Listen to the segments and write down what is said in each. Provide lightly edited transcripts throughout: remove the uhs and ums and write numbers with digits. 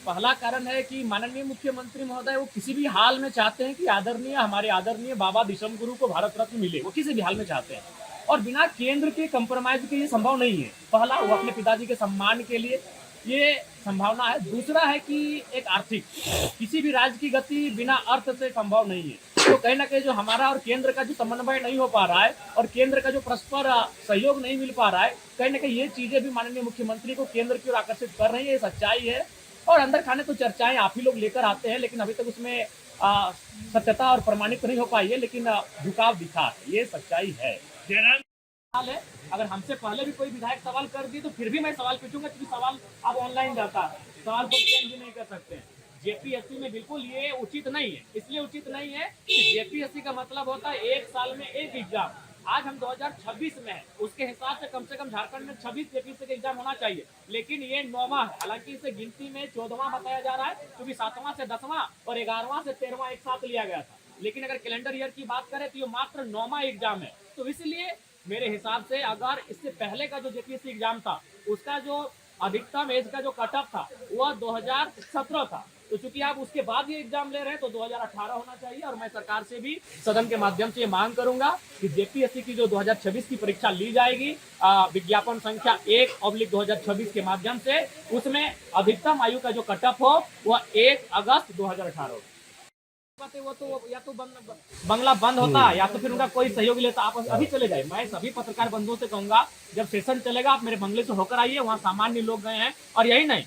पहला कारण है कि माननीय मुख्यमंत्री महोदय वो किसी भी हाल में चाहते हैं कि हमारे आदरणीय बाबा विश्वम गुरु को भारत रत्न मिले, वो किसी भी हाल में चाहते हैं और बिना केंद्र के कंप्रोमाइज के ये संभव नहीं है। पहला, वो अपने पिताजी के सम्मान के लिए ये संभावना है। दूसरा है कि एक आर्थिक, किसी भी राज्य की गति बिना अर्थ से संभव नहीं है। तो कहीं ना कहीं जो हमारा और केंद्र का जो समन्वय नहीं हो पा रहा है और केंद्र का जो परस्पर सहयोग नहीं मिल पा रहा है, कहीं ना कहीं ये चीजें भी माननीय मुख्यमंत्री को केंद्र की ओर आकर्षित कर रही है। ये सच्चाई है। और अंदर खाने तो चर्चाएं आप ही लोग लेकर आते हैं, लेकिन अभी तक उसमें सत्यता और प्रमाणित नहीं हो पाई है, लेकिन झुकाव दिखा है, ये सच्चाई है। सवाल है, अगर हमसे पहले भी कोई विधायक सवाल कर दिए तो फिर भी मैं सवाल पूछूंगा, क्योंकि सवाल अब ऑनलाइन जाता है, सवाल को चेंज भी नहीं कर सकते हैं। जेपीएससी में बिल्कुल ये उचित नहीं है। इसलिए उचित नहीं है कि जेपीएससी का मतलब होता है एक साल में एक एग्जाम। आज हम 2026 में है, उसके हिसाब से कम झारखंड में 26 जेपीएससी का एग्जाम होना चाहिए, लेकिन ये 9वां है। हालांकि इसे गिनती में 14वां बताया जा रहा है, क्योंकि 7वां से 10वां और 11वां से 13वां एक साथ लिया गया था। लेकिन अगर कैलेंडर ईयर की बात करें तो ये मात्र 9वां एग्जाम है। तो इसलिए मेरे हिसाब से अगर इससे पहले का जो जेपीएससी एग्जाम था उसका जो अधिकतम एज का जो कट ऑफ था वह 2017 था, तो चूंकि आप उसके बाद ये एग्जाम ले रहे हैं तो 2018 होना चाहिए। और मैं सरकार से भी सदन के माध्यम से ये मांग करूंगा कि जेपीएससी की जो 2026 की परीक्षा ली जाएगी विज्ञापन संख्या 1/2026 के माध्यम से, उसमें अधिकतम आयु का जो कट ऑफ हो वह 1 अगस्त 2018 हो। वो तो या तो बंगला बंद होता है या तो फिर उनका कोई सहयोग लेता। आप अभी चले जाए, मैं सभी पत्रकार बंधुओं से कहूंगा जब सेशन चलेगा आप मेरे बंगले से होकर आइए, वहाँ सामान्य लोग गए हैं। और यही नहीं,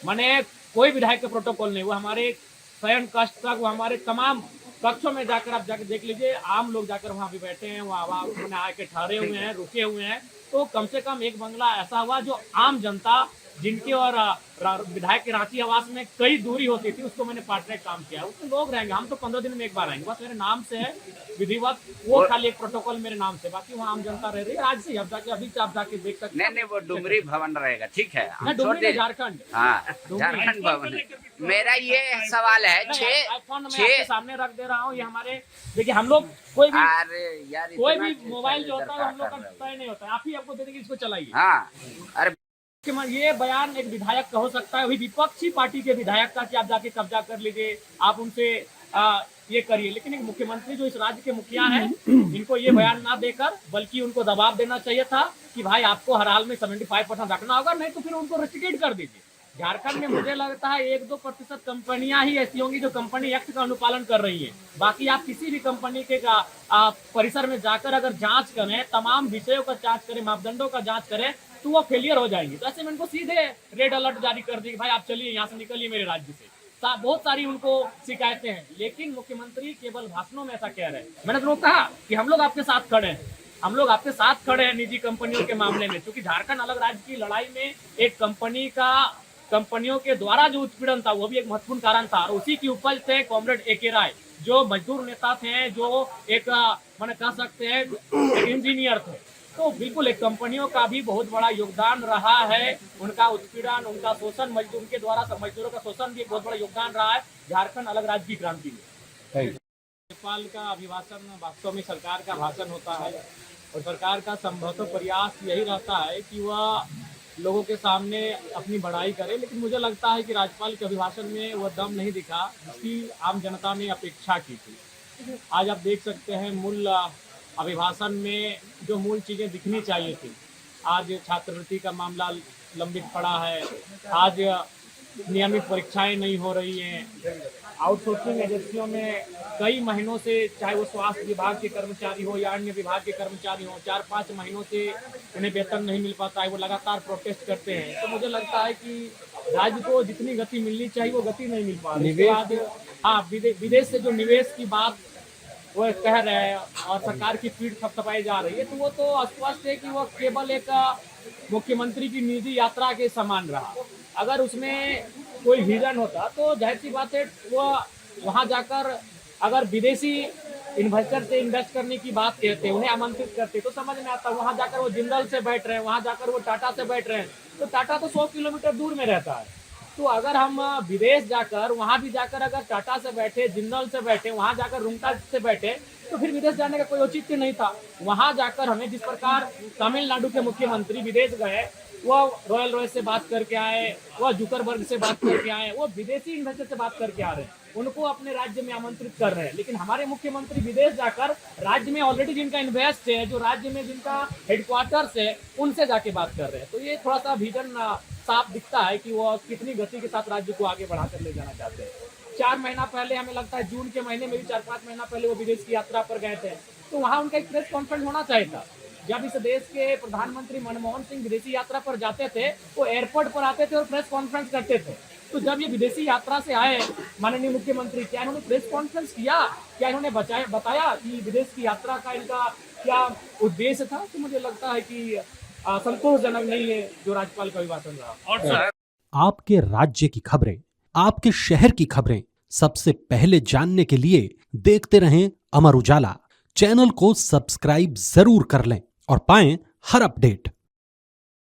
मैंने कोई विधायक के प्रोटोकॉल नहीं, वो हमारे शयन कक्ष तक, वो हमारे तमाम कक्षों में जाकर आप जाकर देख लीजिए, आम लोग जाकर वहाँ भी बैठे हैं, वहाँ उन्होंने आके ठहरे हुए हैं, रुके हुए हैं। तो कम से कम एक बंगला ऐसा हुआ जो आम जनता जिनके और विधायक के रांची आवास में कई दूरी होती थी, उसको मैंने पार्टनर काम किया। उसमें लोग रहेंगे, हम तो 15 दिन में एक बार आएंगे, बस मेरे नाम से है विधिवत, वो खाली एक प्रोटोकॉल मेरे नाम से, बाकी वहाँ आम जनता रह रही है। आज से अब जाके अभी से आप जाके देख सकते हैं। नहीं, वो डुमरी भवन रहेगा, ठीक है, हम छोड़ डुमरी दे। झारखंड, हाँ, झारखंड भवन। मेरा ये सवाल है, फोन मैं आपके सामने रख दे रहा हूँ। ये हमारे देखिए, हम लोग कोई भी मोबाइल जो होता है हम लोग का तय नहीं होता है, आप ही आपको दे देंगे, इसको चलाइए। हाँ, अरे ये बयान एक विधायक का हो सकता है, वही विपक्षी पार्टी के विधायक का, कि आप जाके कब्जा कर लीजिए, आप उनसे ये करिए। लेकिन एक मुख्यमंत्री जो इस राज्य के मुखिया हैं, इनको ये बयान ना देकर बल्कि उनको दबाव देना चाहिए था कि भाई आपको हर हाल में 75% रखना होगा, नहीं तो फिर उनको रेस्ट्रिक्ट कर दीजिए। झारखंड में मुझे लगता है 1-2% कंपनियां ही ऐसी होंगी जो कंपनी एक्ट का अनुपालन कर रही हैं। बाकी आप किसी भी कंपनी के परिसर में जाकर अगर जांच करें, तमाम विषयों का जांच करें, मापदंडों का जांच करें, तो वो फेलियर हो जाएंगी। तो ऐसे में उनको सीधे रेड अलर्ट जारी कर दी कि भाई आप चलिए, यहाँ से निकलिए मेरे राज्य से। बहुत सारी उनको शिकायतें हैं, लेकिन मुख्यमंत्री केवल भाषणों में ऐसा कह रहे हैं। मैंने तो कहा कि हम लोग आपके साथ खड़े हैं, हम लोग आपके साथ खड़े हैं निजी कंपनियों के मामले में, क्योंकि झारखंड अलग राज्य की लड़ाई में एक कंपनियों के द्वारा जो उत्पीड़न था वो भी एक महत्वपूर्ण कारण था। और उसी की उपज थे कॉमरेड ए.के. राय, जो मजदूर नेता थे, जो एक मैंने कह सकते हैं एक इंजीनियर थे। तो बिल्कुल एक कंपनियों का भी बहुत बड़ा योगदान रहा है, उनका उत्पीड़न, उनका शोषण, मजदूर के द्वारा मजदूरों का शोषण भी एक बहुत बड़ा योगदान रहा है झारखंड अलग राज्य की क्रांति में। राज्यपाल का अभिभाषण वास्तव में सरकार का भाषण होता है, और सरकार का संभवतः प्रयास यही रहता है कि वह लोगों के सामने अपनी बड़ाई करे। लेकिन मुझे लगता है कि राज्यपाल के अभिभाषण में वह दम नहीं दिखा जिसकी आम जनता ने अपेक्षा की थी। आज आप देख सकते हैं मूल अभिभाषण में जो मूल चीज़ें दिखनी चाहिए थी, आज छात्रवृत्ति का मामला लंबित पड़ा है, आज नियमित परीक्षाएं नहीं हो रही हैं, आउटसोर्सिंग एजेंसियों में कई महीनों से, चाहे वो स्वास्थ्य विभाग के कर्मचारी हो या अन्य विभाग के कर्मचारी हो, 4-5 महीनों से उन्हें वेतन नहीं मिल पाता है, वो लगातार प्रोटेस्ट करते हैं। तो मुझे लगता है कि राज्य को जितनी गति मिलनी चाहिए वो गति नहीं मिल पा रही। हाँ, विदेश से जो निवेश की बात वो कह रहे हैं और सरकार की पीठ थपथपाई जा रही है, तो वो तो स्पष्ट है कि वो केवल एक मुख्यमंत्री की निजी यात्रा के समान रहा। अगर उसमें कोई विजन होता तो जाहिर सी बात है वो वहाँ जाकर अगर विदेशी इन्वेस्टर से इन्वेस्ट करने की बात कहते, उन्हें आमंत्रित करते, तो समझ में आता। वहाँ जाकर वो जिंदल से बैठ रहे हैं, वहाँ जाकर वो टाटा से बैठ रहे हैं, तो टाटा तो 100 किलोमीटर दूर में रहता है। तो अगर हम विदेश जाकर, वहाँ भी जाकर अगर टाटा से बैठे, जिंदल से बैठे, वहाँ जाकर रुंगटा से बैठे, तो फिर विदेश जाने का कोई औचित्य नहीं था। वहाँ जाकर हमें जिस प्रकार तमिलनाडु के मुख्यमंत्री विदेश गए, वो रॉयल रॉयस से बात करके आए, वो जुकरबर्ग से बात करके आए, वो विदेशी इन्वेस्टर से बात करके आ रहे हैं, उनको अपने राज्य में आमंत्रित कर रहे हैं। लेकिन हमारे मुख्यमंत्री विदेश जाकर राज्य में ऑलरेडी जिनका इन्वेस्ट है, जो राज्य में जिनका हेडक्वार्टर्स है, उनसे जाके बात कर रहे हैं। तो ये थोड़ा सा विजन साफ दिखता है कि वो कितनी गति के साथ राज्य को आगे बढ़ाकर ले जाना चाहते हैं। 4 महीना पहले, हमें लगता है जून के महीने में भी 4-5 महीना पहले वो विदेश की यात्रा पर गए थे, तो वहाँ उनका एक प्रेस कॉन्फ्रेंस होना चाहिए था। जब इस देश के प्रधानमंत्री मनमोहन सिंह विदेशी यात्रा पर जाते थे, वो एयरपोर्ट पर आते थे और प्रेस कॉन्फ्रेंस करते थे। तो जब ये विदेशी यात्रा से आए माननीय मुख्यमंत्री, क्या इन्होंने प्रेस कॉन्फ्रेंस किया? क्या इन्होंने बताया कि विदेश की यात्रा का इनका क्या उद्देश्य था? तो मुझे लगता है कि संतोषजनक नहीं है जो राज्यपाल का अभिभाषण रहा। और सर, आपके राज्य की खबरें, आपके शहर की खबरें सबसे पहले जानने के लिए देखते रहें अमर उजाला। चैनल को सब्सक्राइब जरूर कर लें और पाएं हर अपडेट।